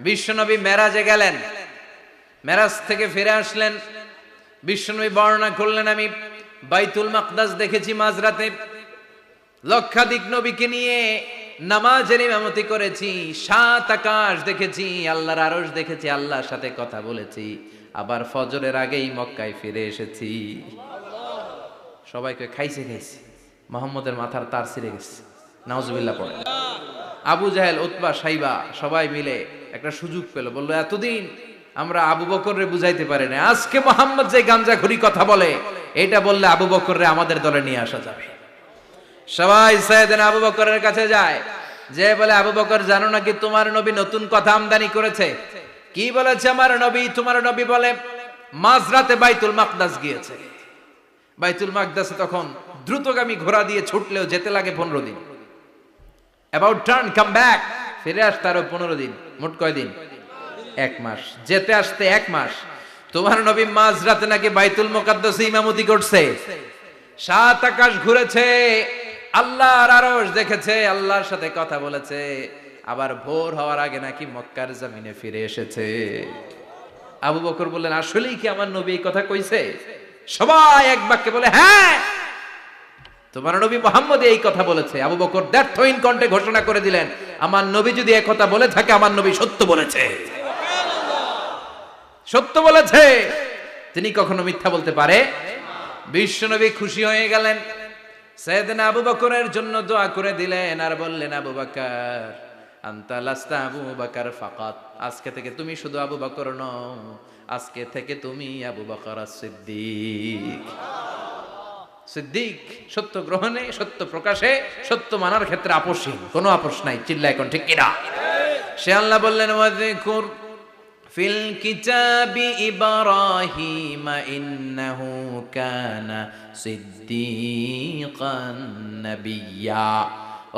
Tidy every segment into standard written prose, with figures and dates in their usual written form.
বিশ্বনবী মেরাজে গেলেন, মেরাজ থেকে ফিরে আসলেন। বিশ্বনবী বর্ণনা করলেন, আমি বাইতুল মাকদাস দেখেছি মাঝরাতে, লক্ষাধিক নবীকে নিয়ে নামাজের ইমামতি করেছি, 7 আকাশ দেখেছি, আল্লাহর আরশ দেখেছি, আল্লাহর সাথে কথা বলেছি, আবার ফজরের আগেই মক্কায় ফিরে এসেছি। সবাইকে খাইছে খাইছে, মুহাম্মদের মাথার তার ছিঁড়ে গেছে, নাউজুবিল্লাহ পড়ে। আবু জাহেল, উতবা, সাইবা সবাই মিলে একটা সুযোগ পেল, বলল এতদিন আমরা আবু বকররে বুঝাইতে পারি না, আজকে মুহাম্মদ যে গাঞ্জাখুরি কথা বলে এটা বললে আবু বকররে আমাদের দলে নিয়ে আসা যাবে। সবাই সাইয়েদনা আবু বকরের কাছে যায়, যে বলে আবু বকর জানো নাকি তোমার নবী নতুন কথা আমদানি করেছে? কি বলেছে আমার নবী? তোমার নবী বলে মাঝরাতে বাইতুল মাকদাস গিয়েছে। বাইতুল মাকদাসে তখন দ্রুতগামী ঘোড়া দিয়ে ছুটলেও যেতে লাগে 15 দিন। অ্যাবাউট টার্ন কাম ব্যাক, ফিরে আসতে আরো 15 দিন, মোট কয় দিন? 1 মাস, যেতে আসতে 1 মাস। তোমার নবী মাঝরাতে নাকি বাইতুল মুকাদ্দাসে ইমামতি করছে, 7 আকাশ ঘুরেছে, আল্লাহর আরশ দেখেছে, আল্লাহর সাথে কথা বলেছে, আবার ভোর হওয়ার আগে নাকি মক্কার জমিনে ফিরে এসেছে। আবু বকর বললেন আসলেই কি আমার নবী এই কথা কইছে? সবাই এক বাক্যে বলে হ্যাঁ, তোমার নবী মুহাম্মদ এই কথা বলেছে। আবু বকর দ্ব্যর্থহীন কণ্ঠে ঘোষণা করে দিলেন, আমার নবী যদি এই কথা বলে থাকে, আমার নবী সত্য বলেছে, সত্য বলেছে, তিনি কখনো মিথ্যা বলতে পারে? বিশ্বনবী খুশি হয়ে গেলেন, সাইয়েদনা আবু বকরের জন্য দোয়া করে দিলেন, আর বললেন আবু বকর আনতা লাস্তা আবু বকর ফাকাত, আজকে থেকে তুমি শুধু আবু বকর নও, আজকে থেকে তুমি আবু বকর সিদ্দিক। সিদ্দিক সত্য গ্রহণে, সত্য প্রকাশে, সত্য মানার ক্ষেত্রে আপোষহীন, কোনো আপোষ নাই। চিল্লায় এখন ঠিক কিনা? সে আল্লাহ বললেন ওয়াযকুর ফিল কিতাবি ইব্রাহিম ইন্নাহু কানা সিদ্দিকান নাবিয়্যা।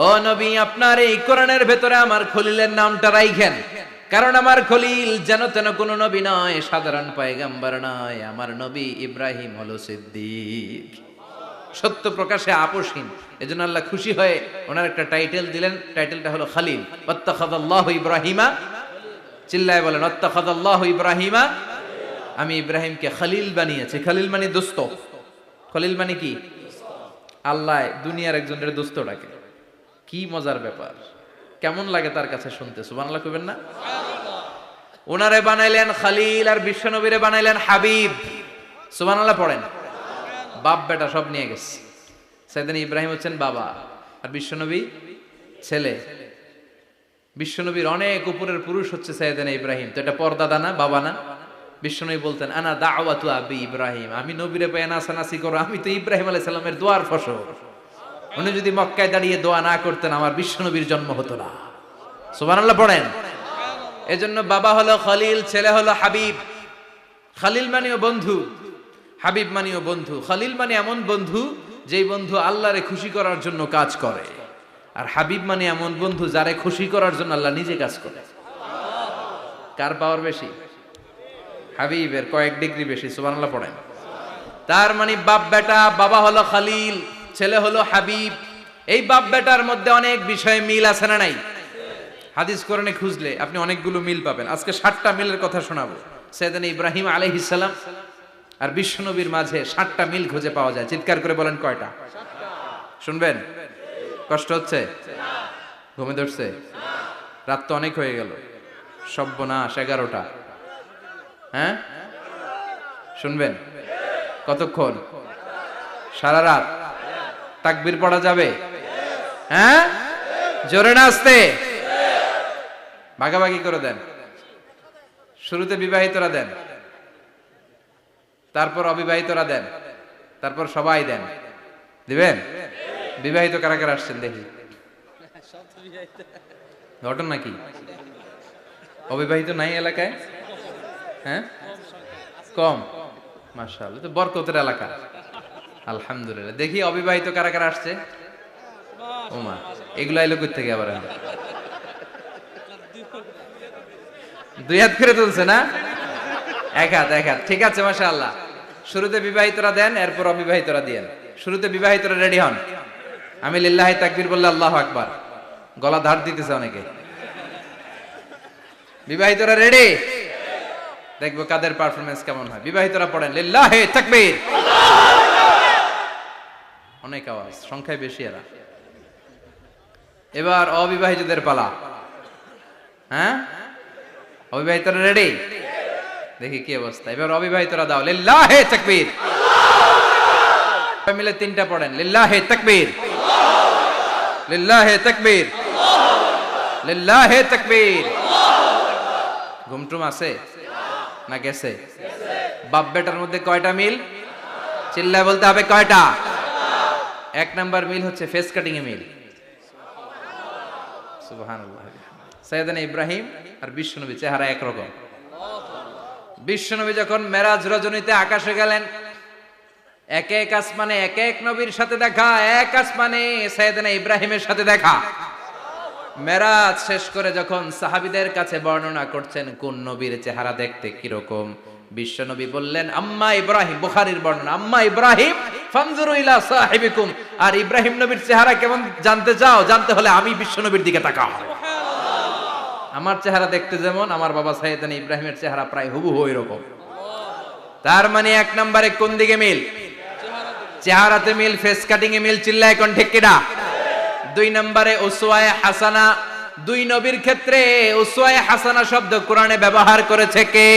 ও নবী, আপনার এই কোরআনের ভেতরে আমার খলিলের নামটা রাখেন, কারণ আমার খলিল যেন তেন কোনো নবী নয়, সাধারণ পয়গম্বর নয়, আমার নবী ইব্রাহিম হলো সিদ্দিক, সত্য প্রকাশে আপোষহীন। এজন্য আল্লাহ খুশি হয়ে ওনার একটা টাইটেল দিলেন, টাইটেলটা হলো খলিল। ওয়াত্তাখাযাল্লাহু ইব্রাহিমা, চিল্লায় বলেন ওয়াত্তাখাযাল্লাহু ইব্রাহিমা, আমি ইব্রাহিমকে খলিল বানিয়েছি। খলিল মানে দোস্ত। খলিল মানে কি? আল্লাহ দুনিয়ার একজনের দোস্ত ডাকে, কি মজার ব্যাপার, কেমন লাগে তার কাছে শুনতে? সুবহানাল্লাহ কইবেন না? ওনারে বানাইলেন খলিল, আর বিশ্বনবীরে বানাইলেন হাবিব। সুবহানাল্লাহ পড়েন। বাপ বেটা সব নিয়ে গেছে। সাইয়েদনা ইব্রাহিম হচ্ছেন বাবা, আর বিশ্বনবী ছেলে। বিশ্বনবীর অনেক উপরের পুরুষ হচ্ছে সাইয়েদনা ইব্রাহিম, তো এটা পরদাদা না, বাবা না? বিশ্বনবী বলতেন আনা দাওয়াতু আবি ইব্রাহিম, আমি নবীরে পেয়ে নাসানাসি করো, আমি তো ইব্রাহিম আলাইহিস সালামের দোয়ার ফসল। উনি যদি মক্কায় দাঁড়িয়ে দোয়া না করতেন, আমার বিশ্বনবীর জন্ম হতো না। সুবহানাল্লাহ পড়েন। এজন্য বাবা হলো খলিল, ছেলে হলো হাবিব। খলিল মানেও বন্ধু, হাবিব মানেও বন্ধু। খলিল মানে এমন বন্ধু যেই বন্ধু আল্লাহরে খুশি করার জন্য কাজ করে, আর হাবিব মানে এমন বন্ধু যারে খুশি করার জন্য আল্লাহ নিজে কাজ করে। কার পাওয়ার বেশি? হাবিবের কয়েক ডিগ্রি বেশি। সুবহানাল্লাহ পড়েন। তার মানে বাপ বেটা, বাবা হলো খলিল, ছেলে হলো হাবিব। এই বাপ বেটার মধ্যে অনেক বিষয়ে মিল আছে না নাই? হাদিস কোরআনে খুঁজলে আপনি অনেকগুলো মিল পাবেন। আজকে 7টা মিলের কথা শোনাবো। সাইয়েদনা ইব্রাহিম আলাইহিস সালাম আর বিশ্বনবীর মাঝে 7টা মিল খুঁজে পাওয়া যায়। চিৎকার করে বলেন কয়টা? শুনবেন? কষ্ট হচ্ছে? ঘুমে ধরছে? রাত তো অনেক হয়ে গেল, সর্বনাশ, 11টা। হ্যাঁ শুনবেন? কতক্ষণ? সারা রাত? তাকবীর পড়া যাবে? হ্যাঁ জোরে না আস্তে? ভাগাভাগি করে দেন। শুরুতে বিবাহিতরা দেন, তারপর অবিবাহিতরা দেন, তারপর সবাই দেন। দিবেন? বিবাহিত কারা কারা আসছেন দেখি? ঘটনা নাকি? অবিবাহিত নাই এলাকায়? হ্যাঁ কম, মাশাআল্লাহ, তো বরকতের এলাকা। আলহামদুলিল্লাহ। দেখি অবিবাহিত কারা কারা আসছে? ওমা, এগুলো আইলো কই থেকে আবার? 2 হাত করে তুলছে না? 1 হাত, 1 হাত। ঠিক আছে, মাশাআল্লাহ। শুরুতে বিবাহিতরা দেন, এরপর অবিবাহিতরা দিয়েন। শুরুতে বিবাহিতরা রেডি হন। আমি লিল্লাহি তাকবীর বললে আল্লাহু আকবার। গলা ধার দিতেছে অনেকে। বিবাহিতরা রেডি? দেখবো কাদের পারফরমেন্স কেমন হয়। বিবাহিতরা পড়েন লিল্লাহি তাকবীর। অনেক আওয়াজ, সংখ্যায় বেশি এরা। এবার অবিবাহিতদের পালা। হ্যাঁ, অবিবাহিতরা রেডি? দেখি কি অবস্থা। এবার অবিবাহিতরা দাও লিল্লাহি তাকবীর। মিলে তিনটা পড়েন লিল্লাহি তাকবীর, লিল্লাহি তাকবীর, লিল্লাহি তাকবীর। ঘুমটুম আছে না গেছে? বাপ বেটার মধ্যে কয়টা মিল? চিল্লায় বলতে হবে কয়টা? এক নাম্বার মিল হচ্ছে ফেস কাটিং এ মিল। সুবহানাল্লাহ। সাইয়েদনা ইব্রাহিম আর বিশ্বনবী চেহারা একরকম। বিশ্বনবী যখন মেরাজ রজনীতে আকাশে গেলেন, এক এক আসমানে এক এক নবীর সাথে দেখা, এক আসমানে সাইয়েদনা ইব্রাহিমের সাথে দেখা। মেরাজ শেষ করে যখন সাহাবীদের কাছে বর্ণনা করছেন কোন নবীর চেহারা দেখতে কিরকম, বিশ্বনবী বললেন আম্মা ইব্রাহিম, বুখারীর বর্ণনা, আম্মা ইব্রাহিম ফানজুরু ইলা সাহিবিকুম। আর ইব্রাহিম নবীর চেহারা কেমন জানতে চাও? জানতে হলে আমি বিশ্বনবীর দিকে তাকাও। আমার চেহারা দেখতে যেমন, আমার বাবা সাইয়েদনা ইব্রাহিমের চেহারা প্রায় হুবহু এরকম। তার মানে এক নম্বরে কোন দিকে মিল? চেহারাতে মিল, ফেস কাটিং এ মিল। চিল্লায় কোন ঠিক কিনা? দুই নম্বরে উসওয়ায়ে হাসানা। দুই নবীর ক্ষেত্রে উসওয়ায়ে হাসানা শব্দ কোরআনে ব্যবহার করেছে কে?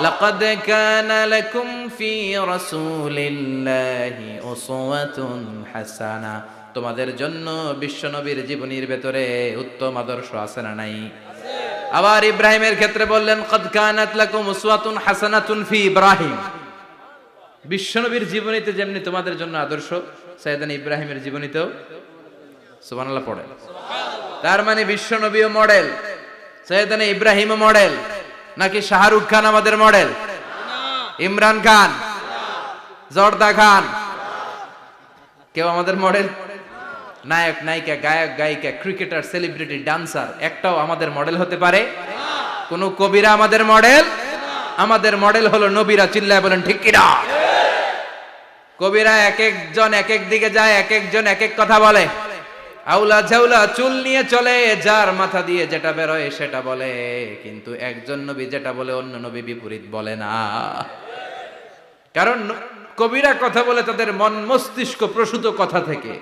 লাকাদ কানা লাকুম ফি রাসূলিল্লাহি উসওয়াতুন হাসানা। তোমাদের জন্য বিশ্বনবীর জীবনীর ভেতরে উত্তম আদর্শ আছে না নাই? আবার ইব্রাহিমের ক্ষেত্রে বললেন কাদ কানাত লাকুম উসওয়াতুন হাসানাতুন ফি ইব্রাহিম। বিশ্বনবীর জীবনীতে যেমনি তোমাদের জন্য আদর্শ, সাইয়েদনা ইব্রাহিমের জীবনীতেও। সুবহানাল্লাহ পড়ে। তার মানে বিশ্বনবীও মডেল, সাইয়েদনা ইব্রাহিমও মডেল। নাকি শাহরুখ খান আমাদের মডেল? ইমরান খান, জর্দা খান, কেউ আমাদের মডেল? নায়ক নায়িকা, গায়ক গায়িকা, ক্রিকেটার, সেলিব্রিটি, ডান্সার একটাও আমাদের মডেল হতে পারে? কোন কবিরা আমাদের মডেল? আমাদের মডেল হলো নবীরা। চিল্লায় বলেন ঠিক কিনা? কবিরা এক একজন এক এক দিকে যায়, এক একজন এক এক কথা বলে। আউলা ঝাউলা চুল নিয়ে চলে, যার মাথা দিয়ে যেটা বেরোয় সেটা বলে। কিন্তু একজন নবী যেটা বলে অন্য নবী বিপরীত বলে না। কারণ কবিরা কথা বলে তাদের মন মস্তিষ্ক প্রসূত কথা থেকে,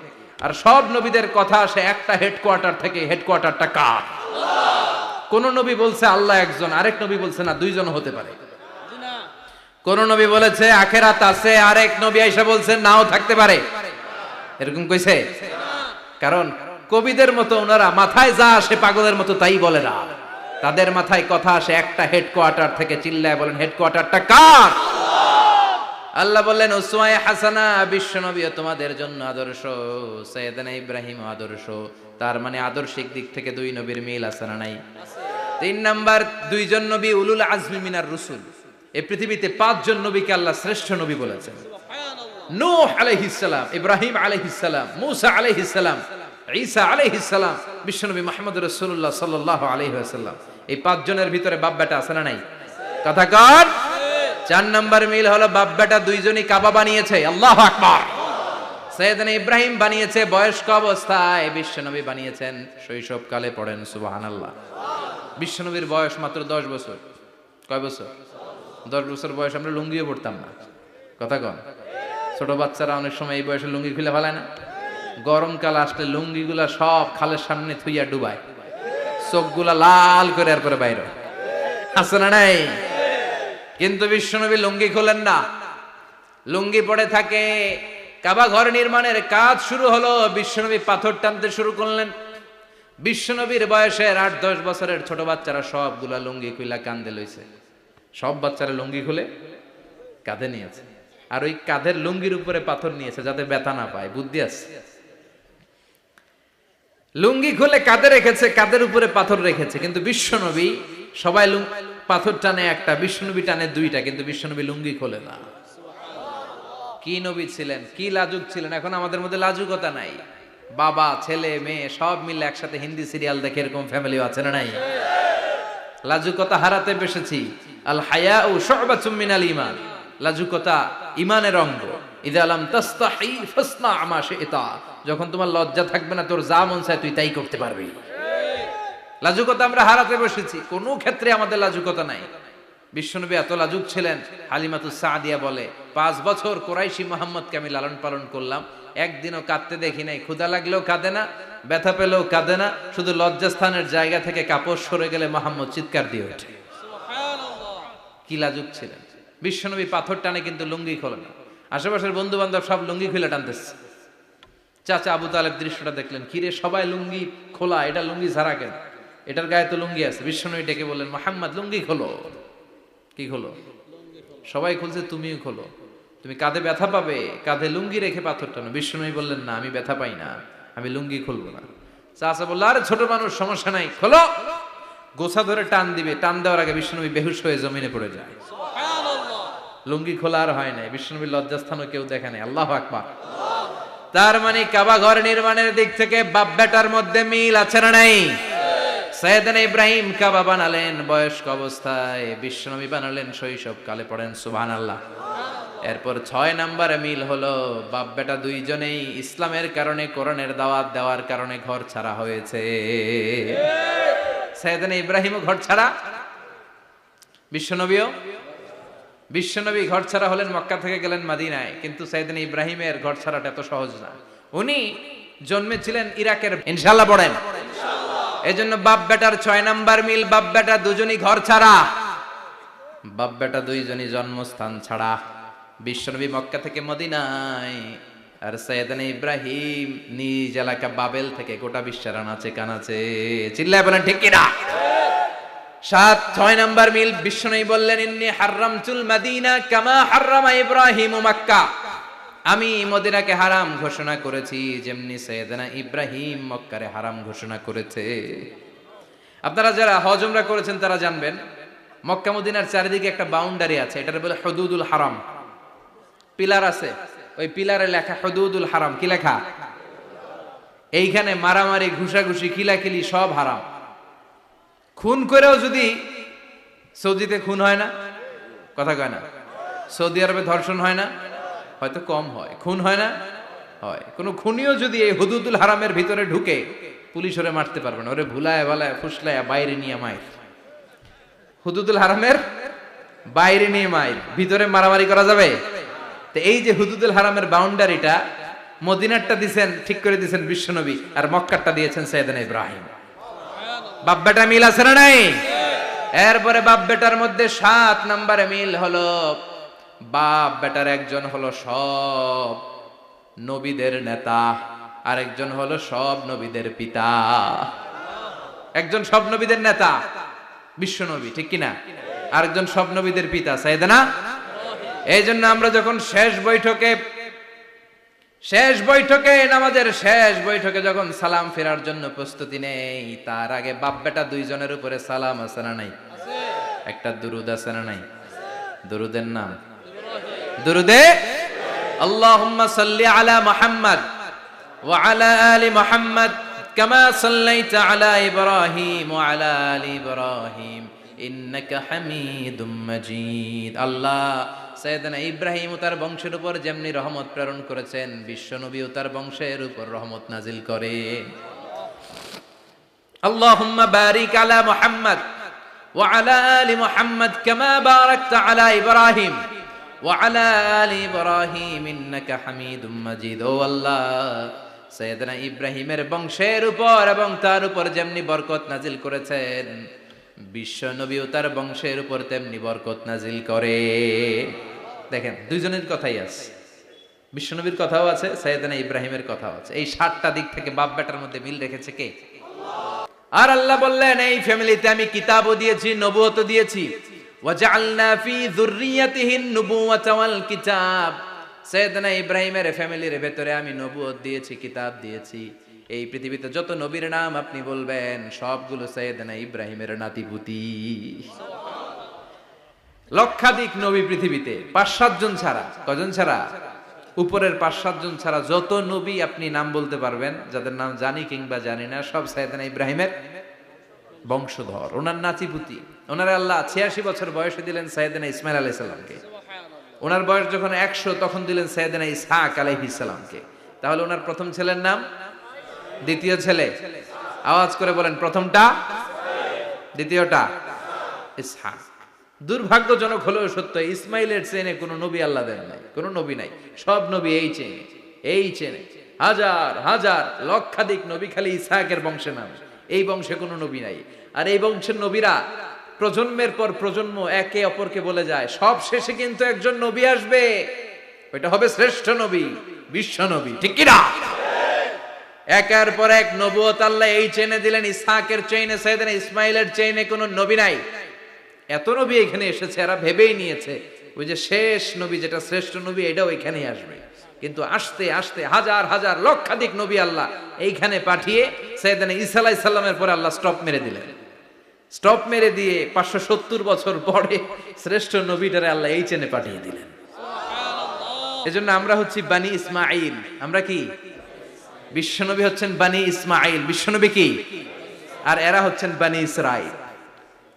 আর সব নবীদের কথা আসে একটা হেডকোয়ার্টার থেকে। হেডকোয়ার্টারটা কার? কোন নবী বলছে আল্লাহ একজন, আরেক নবী বলছে না দুইজন হতে পারে। কোন নবী বলেছে আখিরাত আছে, আরেক নবী আইসা বলছে নাও থাকতে পারে। এরকম কইছে? কারণ কবিদের মতো ওনারা মাথায় যা আসে পাগলের মতো তাই বলে না। তাদের মাথায় কথা আসে একটা হেডকোয়ার্টার থেকে। চিল্লায় বলেন হেডকোয়ার্টারটা কার? আল্লাহ বললেন উসওয়ায়ে হাসানা, বিশ্বনবী তোমাদের জন্য আদর্শ, সাইয়েদনা ইব্রাহিম আদর্শ। তার মানে আদর্শিক দিক থেকে দুই নবীর মিল আছে না নাই? তিন নাম্বার, দুইজন নবী উলুল আজমি মিনার রুসুল। এই পৃথিবীতে পাঁচজন নবীকে আল্লাহ শ্রেষ্ঠ নবী বলেছেন। নূহ আলাইহিস সালাম, ইব্রাহিম আলাইহিস সালাম, মূসা আলাইহিস সালাম, ঈসা আলাইহিস সালাম, বিশ্বনবী মুহাম্মদ রাসূলুল্লাহ সাল্লাল্লাহু আলাইহি ওয়াসাল্লাম। এই পাঁচজনের ভিতরে বাপ বেটা আছে না নাই? কথা কর। চার নাম্বার মিল হলো বাপ বেটা দুইজনই কাবা বানিয়েছে। আল্লাহু আকবার। সাইয়েদনা ইব্রাহিম বানিয়েছে বয়স্ক অবস্থায়, বিশ্বনবী বানিয়েছেন শৈশবকালে। পড়েন সুবহানাল্লাহ। বিশ্বনবীর বয়স মাত্র 10 বছর। কয় বছর? 10 বছর বয়স আমরা লুঙ্গিও পড়তাম না। কথা কন। ছোট বাচ্চারা অনেক সময় এই বয়সে লুঙ্গি খুলে ফেলায় না? গরমকাল আসলে লুঙ্গিগুলা সব খালের সামনে থুইয়া ডুবায়, চোখগুলা লাল করে আর করে বাইরে। আছে না নাই? কিন্তু বিশ্বনবী লুঙ্গি খোলেন না, লুঙ্গি পড়ে থাকে। কাবা ঘর নির্মাণের কাজ শুরু হলো, বিশ্বনবী পাথর টানতে শুরু করলেন। বিশ্বনবীর বয়সের 8-10 বছরের ছোট বাচ্চারা সবগুলা লুঙ্গি খুইলা কাঁধে লইছে। সব বাচ্চারা লুঙ্গি খুলে কাঁধে নিয়েছে, আর ওই কাঁধের লুঙ্গির উপরে পাথর নিয়েছে যাতে ব্যথা না পায়। বুদ্ধি আছে। লুঙ্গি খুলে কাঁধে রেখেছে, কাঁধের উপরে পাথর রেখেছে। কিন্তু বিশ্বনবী, সবাই পাথর টানে একটা, বিশ্বনবী টানে দুইটা, কিন্তু বিশ্বনবী লুঙ্গি খোলে না। কি নবী ছিলেন, কি লাজুক ছিলেন। এখন আমাদের মধ্যে লাজুকতা নাই। বাবা ছেলে মেয়ে সব মিলে একসাথে হিন্দি সিরিয়াল দেখে, এরকম ফ্যামিলিও আছে না নাই? লাজুকতা হারাতে বসেছি। আল হায়াউ শু'বাতুম মিনাল ঈমান। লাজুকতা ঈমানের অঙ্গ। ইযা লাম তাস্তাহি ফাসনা মা শি'তা। যখন তোমার লজ্জা থাকবে না, তোর যা মন চায় তুই তাই করতে পারবি। লাজুকতা আমরা হারাতে বসেছি, কোনো ক্ষেত্রে আমাদের লাজুকতা নাই। বিশ্বনবী এত লাজুক ছিলেন, হালিমাতুস সাদিয়া বলে 5 বছর কুরাইশি মুহাম্মদকে আমি লালন পালন করলাম, একদিনও কাঁদতে দেখি নাই। ক্ষুধা লাগলেও কাঁদে না, ব্যথা পেলেও কাঁদে না, শুধু লজ্জাস্থানের জায়গা থেকে কাপড় সরে গেলে মুহাম্মদ চিৎকার দিয়ে ওঠে। কি লাজুক ছিলেন বিশ্বনবী। পাথর টানে কিন্তু লুঙ্গি খোলে না। আশেপাশের বন্ধু বান্ধব সব লুঙ্গি খুলে টানতেছে। চাচা আবু তালেব দৃশ্যটা দেখলেন, কিরে সবাই লুঙ্গি খোলা, এটা লুঙ্গি ছাড়া কেন? এটার গায়ে তো লুঙ্গি আছে। বিশ্বনবী ডেকে বললেন, মুহাম্মদ লুঙ্গি খোলো। কি খোলো? সবাই খুলছে, তুমিও খোলো। তুমি কাঁধে ব্যথা পাবে, কাঁধে লুঙ্গি রেখে পাথর টানো। বিশ্বনবী বললেন, না আমি ব্যথা পাই না, আমি লুঙ্গি খুলবো না। চাচা বলল, আরে ছোট মানুষ, সমস্যা নাই, খোলো। গোছা ধরে টান দিবে, টান দেওয়ার আগে বিশ্বনবী বেহুশ হয়ে জমিনে পড়ে যায়। লুঙ্গি খোলা আর হয় নাই। বিশ্বনবীর লজ্জাস্থানও কেউ দেখে নাই। আল্লাহু আকবার। তার মানে কাবা ঘর নির্মাণের দিক থেকে বাপ বেটার মধ্যে মিল আছে না নাই? সাইয়েদনা ইব্রাহিম কাবা বানালেন বয়স্ক অবস্থায়, বিশ্বনবী বানালেন শৈশবকালে। পড়েন সুবহানাল্লাহ। এরপর 6 নম্বরে মিল হলো, বাপ বেটা দুইজনেই ইসলামের কারণে, কোরআনের দাওয়াত দেওয়ার কারণে ঘর ছাড়া হয়েছে। সাইয়েদনা ইব্রাহিমও ঘর ছাড়া, বিশ্বনবী ঘর ছাড়া হলেন, মক্কা থেকে গেলেন মদিনায়। কিন্তু সাইয়েদনা ইব্রাহিমের ঘর ছাড়াটা এত সহজ না। উনি জন্মেছিলেন ইরাকের। ইনশাআল্লাহ পড়েন। এজন্য বাপ বেটার 6 নাম্বার মিল, বাপ বেটা দুজনই ঘর ছাড়া, বাপ বেটা দুইজনই জন্মস্থান ছাড়া। বিশ্বনবী মক্কা থেকে মদিনায়, আর সাইয়েদনা ইব্রাহিম নিজ এলাকা বাবেল থেকে গোটা বিশ্বের আনাচে কানাচে। চিল্লায় বলেন ঠিক কিনা? 6 নাম্বার মিল, বিশ্বনবী বললেন, ইন্নী হারামতুল মদিনা কামা হারামা ইব্রাহিম মক্কা। আমি মদিনাকে হারাম ঘোষণা করেছি যেমনি সাইয়েদনা ইব্রাহিম মক্কারে হারাম ঘোষণা করেছে। আপনারা যারা হজ উমরা করেছেন তারা জানবেন, মক্কা মদিনার চারিদিকে একটা বাউন্ডারি আছে, এটার বলে হুদুদুল হারাম। পিলার আছে, ওই পিলারে লেখা হুদুদুল হারাম। কি লেখা? এইখানে মারামারি, ঘুষাঘুষি, কিলাকিলি সব হারাম। খুন করেও যদি, সৌদিতে খুন হয় না, কথা কয় না? সৌদি আরবে ধর্ষণ হয় না? হয়তো কম হয়, খুন হয় না? হয়। কোন খুনিও যদি এই হুদুদুল হারামের ভিতরে ঢুকে, পুলিশ ওরে মারতে পারবে না। ওরে ভুলায় ভালায় ফুসলায় বাইরে নিয়ে মাইর। হুদুদুল হারামের বাইরে নিয়ে মাইর, ভিতরে মারামারি করা যাবে? তো এই যে হুদুদুল হারামের বাউন্ডারিটা, মদিনারটা দিয়েছেন, ঠিক করে দিয়েছেন বিশ্বনবী, আর মক্কারটা দিয়েছেন সাইয়েদনা ইব্রাহিম। বাপ বেটা মিল আছে না নাই? এরপরে বাপ বেটার মধ্যে 7 নম্বরে মিল হলো, বাপ বেটার একজন হলো সব নবীদের নেতা, আর একজন হলো সব নবীদের পিতা। একজন সব নবীদের নেতা বিশ্বনবী, ঠিক কিনা? আরেকজন সব নবীদের পিতা সাইয়েদনা। এই জন্য আমরা যখন শেষ বৈঠকে নামাজের শেষ বৈঠকে যখন সালাম ফেরার জন্য প্রস্তুতি নেই, তার আগে বাপ বেটা দুইজনের উপরে সালাম আছে না নাই? একটা দুরুদ আছে না নাই? দুরুদের নাম দুরুদে আল্লাহুম্মা সাল্লি আলা মুহাম্মদ ওয়া আলা আলি মুহাম্মদ কামা সাল্লাইতা আলা ইব্রাহিম ওয়া আলা আলি ইব্রাহিম ইন্নাকা হামিদুম মাজিদ। আল্লাহ সাইয়েদনা ইব্রাহিম ও তার বংশের উপর যেমনি রহমত প্রেরণ করেছেন, বিশ্বনবী ও তার বংশের উপর রহমত নাজিল করে। আল্লাহুম্মা বারিক আলা মুহাম্মদ ওয়া আলা আলি মুহাম্মদ কামা বারাকতা আলা ইব্রাহিম ওয়া আলা আলি ইব্রাহিম ইন্নাকা হামিদুম মাজিদ। ও আল্লাহ, সাইয়েদনা ইব্রাহিমের বংশের উপর এবং তার উপর যেমনি বরকত নাজিল করেছেন, বিশ্বনবী ও তার বংশের উপর তেমনি বরকত নাজিল করে। দেখেন, দুইজনের কথাই আছে, বিশ্বনবীর কথাও আছে, সাইয়েদনা ইব্রাহিমের কথাও আছে। এই 7টা দিক থেকে বাপ বেটার মধ্যে মিল রেখেছে কে? আর আল্লাহ বললেন, এই ফ্যামিলিতে আমি কিতাবও দিয়েছি, নবুয়তও দিয়েছি। ওয়াজআলনা ফি যুররিয়াতিহিন নুবুওয়াতা ওয়াল কিতাব। সাইয়েদনা ইব্রাহিমের ফ্যামিলির ভেতরে আমি নবুয়ত দিয়েছি, কিতাব দিয়েছি। এই পৃথিবীতে যত নবীর নাম আপনি বলবেন, সবগুলো সাইয়েদনা ইব্রাহিমের নাতিপুতি। লক্ষাধিক নবী পৃথিবীতে, 5-7 জন ছাড়া। কজন ছাড়া? উপরের 5-7 জন ছাড়া যত নবী আপনি নাম বলতে পারবেন, যাদের নাম জানি কিংবা জানি না, সব সাইয়েদনা ইব্রাহিমের বংশধর, ওনার নাতিপুতি। ওনার আল্লাহ 86 বছর বয়সে দিলেন সাইয়েদনা ইসমাইল আলাইহিস সালামকে। ওনার বয়স যখন 100 তখন দিলেন সাইয়েদনা ইসহাক আলাইহিস সালামকে। তাহলে ওনার প্রথম ছেলের নাম, দ্বিতীয় ছেলে, আওয়াজ করে বলেন প্রথমটা দ্বিতীয়টা ইসহাক। দুর্ভাগ্যজনক হলেও সত্য, ইসমাইলের চেনে কোনো নবী আল্লাহ দেন নাই, কোনো নবী নাই। সব নবী এই চেনে হাজার হাজার লক্ষাধিক নবী খালি ইসহাকের বংশে নামে, এই বংশে কোনো নবী নাই। আর এই বংশের নবীরা প্রজন্মের পর প্রজন্ম একে অপরকে বলে যায়, সব শেষে কিন্তু একজন নবী আসবে, ওইটা হবে শ্রেষ্ঠ নবী, বিশ্ব নবী, ঠিক কি না? একের পর এক নবুয়ত আল্লাহ এই চেনে দিলেন। ইসহাকের চেইনে সাইয়েদনা ইসমাইলের চেইনে কোনো নবী নাই। এত নবী এখানে এসেছে, এরা ভেবেই নিয়েছে ওই যে শেষ নবী যেটা শ্রেষ্ঠ নবী এটাও এখানেই আসবে। কিন্তু আস্তে আস্তে হাজার হাজার লক্ষাধিক নবী আল্লাহ এইখানে পাঠিয়ে সাইয়েদনা ঈসা আলাইহিস সালামের পরে আল্লাহ স্টপ মেরে দিলেন। স্টপ মেরে দিয়ে 570 বছর পরে শ্রেষ্ঠ নবীটারে আল্লাহ এই চেনে পাঠিয়ে দিলেন। এজন্য আমরা হচ্ছি বানি ইসমাইল। আমরা কি? বিশ্বনবী হচ্ছেন বানি ইসমাইল, বিশ্বনবী কি? আর এরা হচ্ছেন বানি Israil.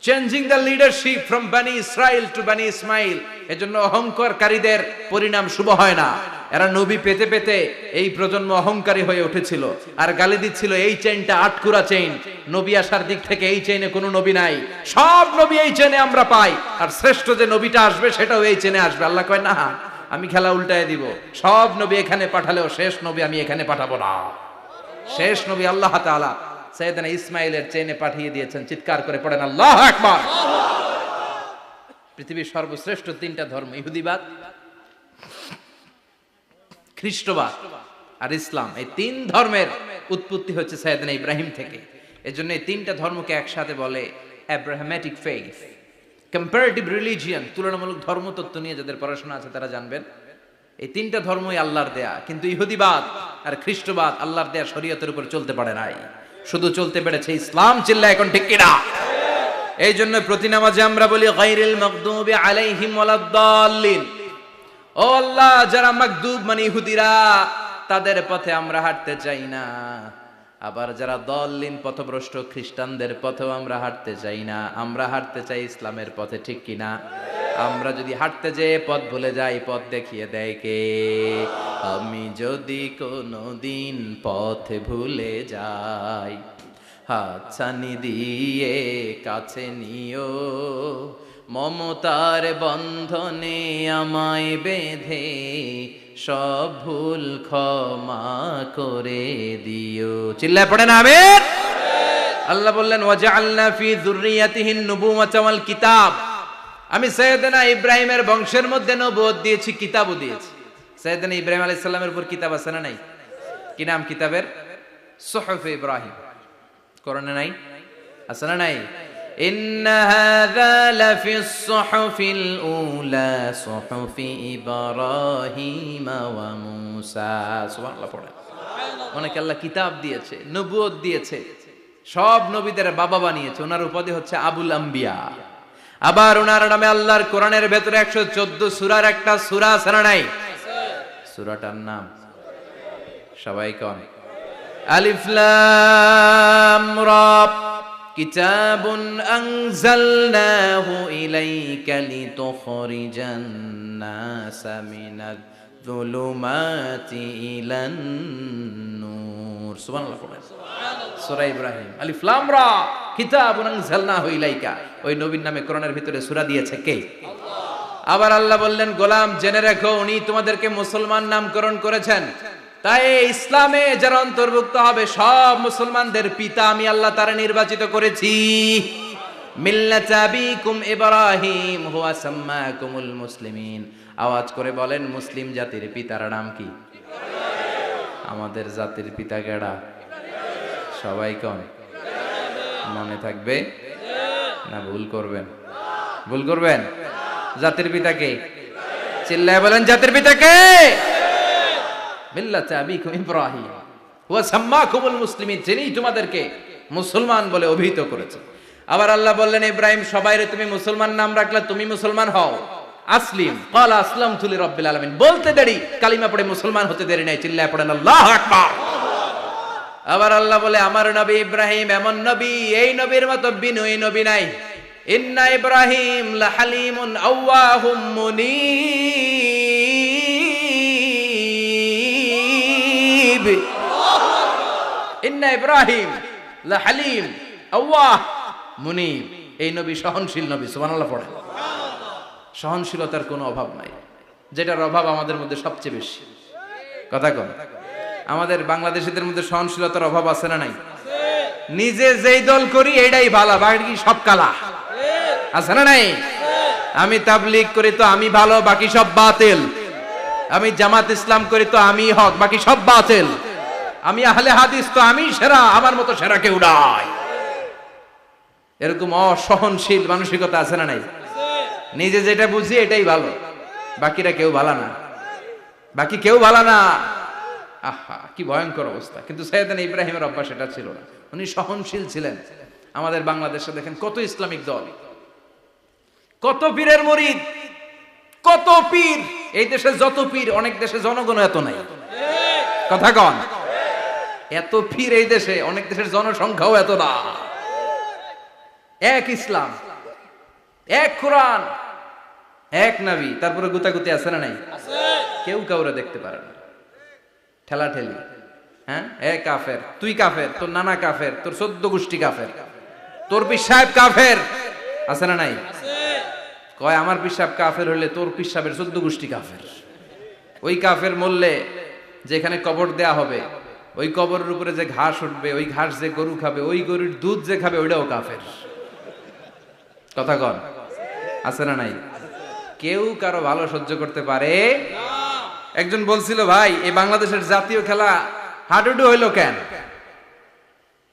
Changing the leadership from বানি ইসরাইল টু বানি ইসমাইল। এজন্য অহংকারকারীদের পরিণাম শুভ হয় না। এরা নবী পেতে পেতে এই প্রজন্ম অহংকারী হয়ে উঠেছিল আর গালি দিচ্ছিল এই চেইনটা আটকুরা চেইন, নবী আসার দিক থেকে এই চেইনে কোনো নবী নাই, সব নবী এই চেইনে আমরা পাই, আর শ্রেষ্ঠ যে নবীটা আসবে সেটাও এই চেইনে আসবে। আল্লাহ কয় না, আমি খেলা উল্টায় দিব, সব নবী এখানে পাঠালেও শেষ নবী আমি এখানে পাঠাবো না। শেষ নবী আল্লাহ তাআলা সাইয়েদনা ইসমাইলের চেইনে পাঠিয়ে দিয়েছেন। চিৎকার করে পড়েন আল্লাহু আকবার। পৃথিবীর সর্বশ্রেষ্ঠ তিনটা ধর্ম, ইহুদিবাদ, খ্রিস্টবাদ আর ইসলাম, এই তিন ধর্মের উৎপত্তি হচ্ছে সাইয়েদনা ইব্রাহিম থেকে। এজন্য এই তিনটা ধর্মকে একসাথে বলে আব্রাহামেটিক ফেইথ, কম্পারেটিভ রিলিজিয়ন। তুলনামূলক ধর্মতত্ত্ব নিয়ে যাদের পড়াশোনা আছে তারা জানবেন এই তিনটা ধর্মই আল্লাহর দেয়া। কিন্তু ইহুদিবাদ আর খ্রিস্টবাদ আল্লাহর দেয়া শরীয়তের উপর চলতে পারে নাই, শুধু চলতে পেরেছে ইসলাম। চিল্লা এখন ঠিক কিনা? এই জন্য প্রতি নামাজে আমরা বলি গায়রিল মাগদুবি আলাইহিম ওয়ালাদ-দাল্লিন। ও আল্লাহ, যারা মাগদুব মানে ইহুদিরা, তাদের পথে আমরা হাঁটতে চাই না। আবার যারা দল্লিন পথভ্রষ্ট খ্রিস্টানদের পথেও আমরা হাঁটতে চাই না। আমরা হাঁটতে চাই ইসলামের পথে, ঠিক কিনা? আমরা যদি হাঁটতে যেয়ে পথ ভুলে যাই, পথ দেখিয়ে দেয় কে? আমি যদি কোনোদিন পথ ভুলে যাই, হাতছানি দিয়ে কাছে নিও, মমতার বন্ধনে আমায় বেঁধে সব ভুল ক্ষমা করে দিও। চিল্লায় পড়েন আমিন। আল্লাহ বললেন ওয়াজআলনা ফি যুররিয়াতিহিন নুবুওয়াতা ওয়াল কিতাব। আমি সাইয়েদনা ইব্রাহিমের বংশের মধ্যে নবুয়ত দিয়েছি, কিতাবও দিয়েছি। সাইয়েদনা ইব্রাহিম আলাইহিস সালামের উপর কিতাব আছে না নাই? কি নাম কিতাবের? সুহুফ ইব্রাহিম। কোরআনে নাই? আছে না নাই? ইন্না হাযা লাফিস সুহুফিল উলা সুহুফি ইব্রাহিম ওয়া মূসা। সুবহানাল্লাহ পড়েন। অনেক আল্লাহ কিতাব দিয়েছে, নবুয়ত দিয়েছে, সব নবীদের বাবা বানিয়েছে। ওনার উপাধি হচ্ছে আবুল আম্বিয়া। আবার ওনার নামে আল্লাহর কোরআনের ভেতরে 114 সূরার একটা সূরা আছে না নাই? সূরাটার নাম সবাই কোন? আলিফ লাম রা। কিতাবুন আনজালনাহু ইলাইকা লিতুখরিজান নাসা মিনাজ যুলুমাতি ইলান নূর। সুবহানাল্লাহ পড়েন। সূরা ইব্রাহিম, আলিফ লাম রা, কিতাবুন আনজালনাহু ইলাইকা। ওই নবীর নামে কোরআনের ভিতরে সূরা দিয়েছে কে? আল্লাহ। আবার আল্লাহ বললেন, গোলাম জেনে রাখো, উনি তোমাদেরকে মুসলমান নামকরণ করেছেন। তাই ইসলামে যারা অন্তর্ভুক্ত হবে সব মুসলমানদের পিতা আমি আল্লাহ তারা নির্বাচিত করেছি। মিল্লাত আবিকুম ইব্রাহিম হুয়া সাম্মাকুমুল মুসলিমিন। আওয়াজ করে বলেন, মুসলিম জাতির পিতার নাম কি? আমাদের জাতির পিতা কেডা? সবাই কোন? মনে থাকবে না ভুল করবেন? ভুল করবেন? জাতির পিতা কে? চিল্লায় বলেন, জাতির পিতা কে? মিল্লাত আবিকুম ইব্রাহিম ওয়া সাম্মাকুমুল মুসলিমিন, যিনি তোমাদেরকে মুসলমান বলে অভিহিত করেছে। আবার আল্লাহ বললেন, ইব্রাহিম সবাইরে তুমি মুসলমান নাম রাখলে, তুমি মুসলমান হও। আসলিম ক্বালা আসলামতু লিরাব্বিল আলামিন, বলতে দেরি, কালিমা পড়ে মুসলমান হতে দেরি নাই। চিল্লায় পড়েন আল্লাহু আকবার। আবার আল্লাহ বলে, আমার নবী ইব্রাহিম এমন নবী, এই নবীর মতো বিনয়ী নবী নাই। ইন্না ইব্রাহিম লাহালিমুন আওয়াহুম মুনীব। ইন্না ইব্রাহিম লাহালিম আওয়াহ মুনিব। এই নবী সহনশীল নবী, সুবহানাল্লাহ পড়ে। সহনশীলতার কোনো অভাব নাই, যেটার অভাব আমাদের মধ্যে সবচেয়ে বেশি। কথা কন, আমাদের বাংলাদেশিদের মধ্যে সহনশীলতার অভাব আছে না নাই? নিজে যেই দল করি এটাই ভালো, বাকি সব কালা, আছে না নাই? আমি তাবলীগ করি তো আমি ভালো, বাকি সব বাতিল। আমি জামাত ইসলাম করি তো আমি হক, বাকি সব বাতিল। আমি আহলে হাদিস তো আমি সেরা, আমার মতো সেরা কেউ নাই। এরকম অসহনশীল মানসিকতা আছে না নাই? নিজে যেটা বুঝি এটাই ভালো, বাকিরা কেউ ভালো না, বাকি কেউ ভালো না। আহা, কি ভয়ঙ্কর অবস্থা। কিন্তু সাইয়েদনা ইব্রাহিমের অভ্যাস এটা ছিল না, উনি সহনশীল ছিলেন। আমাদের বাংলাদেশে দেখেন কত ইসলামিক দল, কত পীরের মুরিদ, কত পীর। এই দেশে যত পীর, অনেক দেশে জনগণ এত নাই। কথা কন, এত পীর এই দেশে, অনেক দেশের জনসংখ্যাও এত না। এক ইসলাম, এক কোরআন, এক নবী, তারপরে গুতাগুতি আছে না নাই? কেউ কাউরে দেখতে পারে না, ঠেলা ঠেলি। হ্যাঁ, এ কাফের, তুই কাফের, তোর নানা কাফের, তোর 14 গোষ্ঠী কাফের, তোর পীর সাহেব কাফের, আছে না নাই? কয় আমার পীর সাহেব কাফের হলে তোর পীর সাহেবের 14 গোষ্ঠী কাফের। ওই কাফের মরলে যেখানে কবর দেয়া হবে, ওই কবরের উপরে যে ঘাস উঠবে, ওই ঘাস যে গরু খাবে, ওই গরুর দুধ যে খাবে, ওইটাও কাফের। কথা কন, আছে না নাই? কেউ কারো ভালো সহ্য করতে পারে না। একজন বলছিল, ভাই এই বাংলাদেশের জাতীয় খেলা হাডুডু হইলো কেন?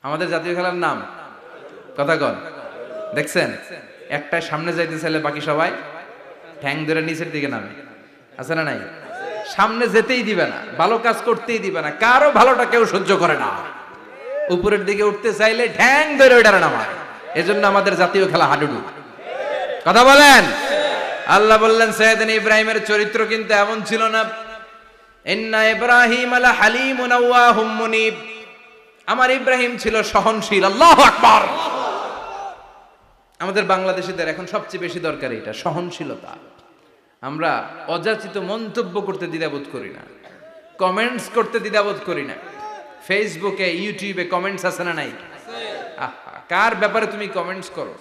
আমাদের জাতীয় খেলার নাম, কথা কন, দেখছেন? একটা সামনে যাইতে চাইলে বাকি সবাই ঠ্যাং ধরে নিচের দিকে নামে, আছে না নাই? সামনে যেতেই দিবে না, ভালো কাজ করতেই দিবে না, কারো ভালোটা কেউ সহ্য করে না। উপরের দিকে উঠতে চাইলে ঠ্যাং ধরে ওইটারে নামায়। এজন্য আমাদের জাতীয় খেলা হাডুডু। কথা বলেন। আল্লাহ বললেন সাইয়েদনা ইব্রাহিমের চরিত্র কিন্তু এমন ছিল না। ইন্না ইব্রাহিম আলা হালিমুন আওয়াহুম মুনিব। আমার ইব্রাহিম ছিল সহনশীল। আল্লাহু আকবার। আমাদের বাংলাদেশিদের এখন সবচেয়ে বেশি দরকার এটা, সহনশীলতা। আমরা অযাচিত মন্তব্য করতে দ্বিধাবোধ করি না, কমেন্টস করতে দ্বিধাবোধ করি না। ফেসবুকে, ইউটিউবে কমেন্টস আছে না নাই? কার ব্যাপারে তুমি কমেন্টস করো,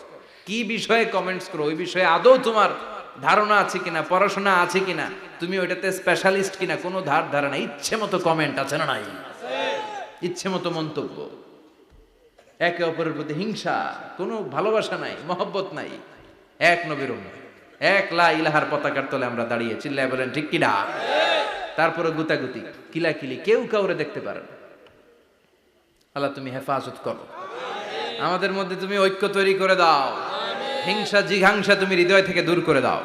কি বিষয়ে কমেন্টস করো, ওই বিষয়ে আদৌ তোমার ধারণা আছে কিনা, পড়াশোনা আছে কিনা, তুমি ওইটাতে স্পেশালিস্ট কিনা, কোনো ধারণা। ইচ্ছে মতো কমেন্ট আছে না নাই? ইচ্ছে মতো মন্তব্য, একে অপরের প্রতি হিংসা, কোনো ভালোবাসা নাই, মহব্বত নাই। এক নবীর উম্মত, এক লা ইলাহার পতাকার তলে আমরা দাঁড়িয়ে, চিল্লায় বলেন ঠিক কিনা? তারপরে গুতাগুতি, কিলাকিলি, কেউ কাউরে দেখতে পারে না। আল্লাহ তুমি হেফাজত করো, আমাদের মধ্যে তুমি ঐক্য তৈরি করে দাও, হিংসা জিঘাংসা তুমি হৃদয় থেকে দূর করে দাও।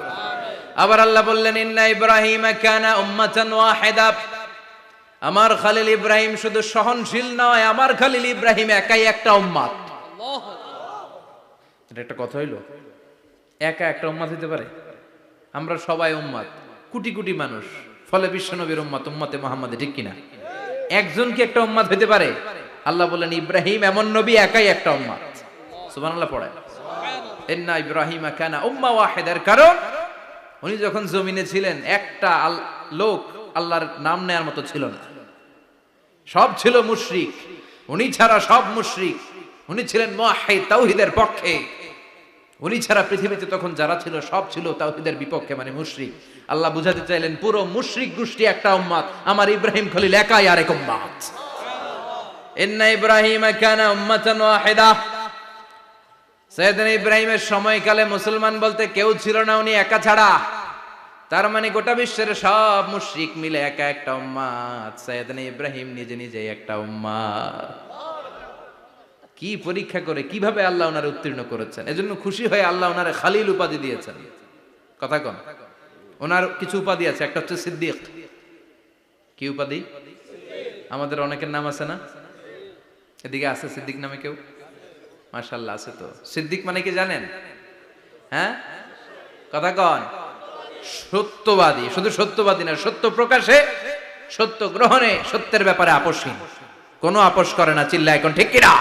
আবার আল্লাহ বললেন ইন্না ইব্রাহিম কানা উম্মাতান ওয়াহিদা। আমার খলিল ইব্রাহিম শুধু সহনশীল নয়, আমার খলিল ইব্রাহিম একাই একটা উম্মত। এটা একটা কথা হইলো? একা একটা উম্মত হইতে পারে? আমরা সবাই উম্মত, কোটি কোটি মানুষ, ফলে বিশ্ব নবীর উম্মত, উম্মতে মুহাম্মাদে, ঠিক কিনা? একজন কি একটা উম্মত হইতে পারে? আল্লাহ বলেন ইব্রাহিম এমন নবী, একাই একটা উম্মত। সুবহানাল্লাহ পড়ে। ইন্না ইব্রাহিম কানা উম্মা ওয়াহিদার কারণ উনি যখন জমিনে ছিলেন একটা লোক আল্লাহর নাম নেয়ার মতো ছিল না, সব ছিল মুশরিক। উনি ছাড়া সব মুশরিক। উনি ছিলেন মুওয়াহহিদ, তাওহীদের পক্ষে। উনি ছাড়া পৃথিবীতে তখন যারা ছিল সব ছিল তাওহীদের বিপক্ষে, মানে মুশরিক। আল্লাহ বুঝাতে চাইলেন পুরো মুশরিক গোষ্ঠী একটা উম্মত, আমার ইব্রাহিম খলিল একাই আরেক উম্মত। ইন্না ইব্রাহিম কানা উম্মাতান ওয়াহিদা। সাইয়েদনা ইব্রাহিমের সময়কালে মুসলমান বলতে কেউ ছিল না, উনি একা ছাড়া। তার মানে গোটা বিশ্বের সব মুশরিক মিলে একা একটা উম্মত, সাইয়েদনা ইব্রাহিম নিজে নিজে একটা উম্মত। কি পরীক্ষা করে, কিভাবে আল্লাহ ওনারে উত্তীর্ণ করেছেন। এজন্য খুশি হয়ে আল্লাহ ওনারে খালিল উপাধি দিয়েছেন। কথা কন, ওনার কিছু উপাধি আছে, একটা হচ্ছে সিদ্দিক। কি উপাধি? আমাদের অনেকের নাম আছে না? এদিকে আছে সিদ্দিক নামে কেউ? মাশাআল্লাহ আছে তো। সিদ্দিক মানে কি জানেন? হ্যাঁ, কথা কন। সত্যবাদী। শুধু সত্যবাদী না, সত্য প্রকাশে, সত্য গ্রহণে, সত্যের ব্যাপারে আপোষহীন, কোনো আপোষ করে না। চিল্লায় এখন ঠিক কিনা?